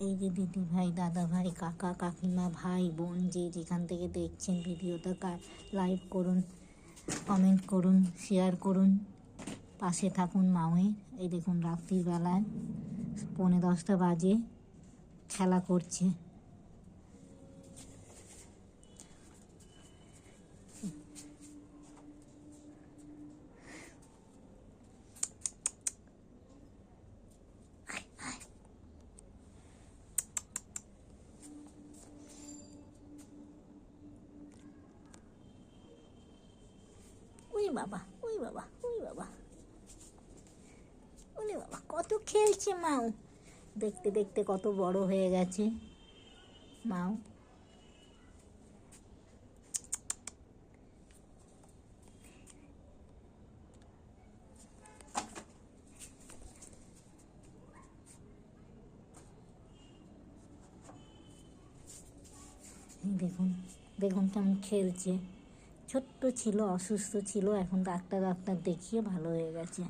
এই যে দিদি ভাই, দাদা ভাই, কাকা কাকিমা, ভাই বোন, যে যেখান থেকে দেখছেন ভিডিওটা, লাইক করুন, কমেন্ট করুন, শেয়ার করুন, পাশে থাকুন মায়ের। এই দেখুন রাত্রির বেলায় 10:45 বাজে, খেলা করছে। ওই বাবা, ওই বাবা, ওই বাবা, ওরে বাবা, কত খেলছে মাও। দেখতে দেখতে কত বড় হয়ে গেছে মাও। দেখুন, দেখুন কেমন খেলছে। ছোট্ট ছিল, অসুস্থ ছিল, এখন ডাক্তার দেখিয়ে ভালো হয়ে গেছে।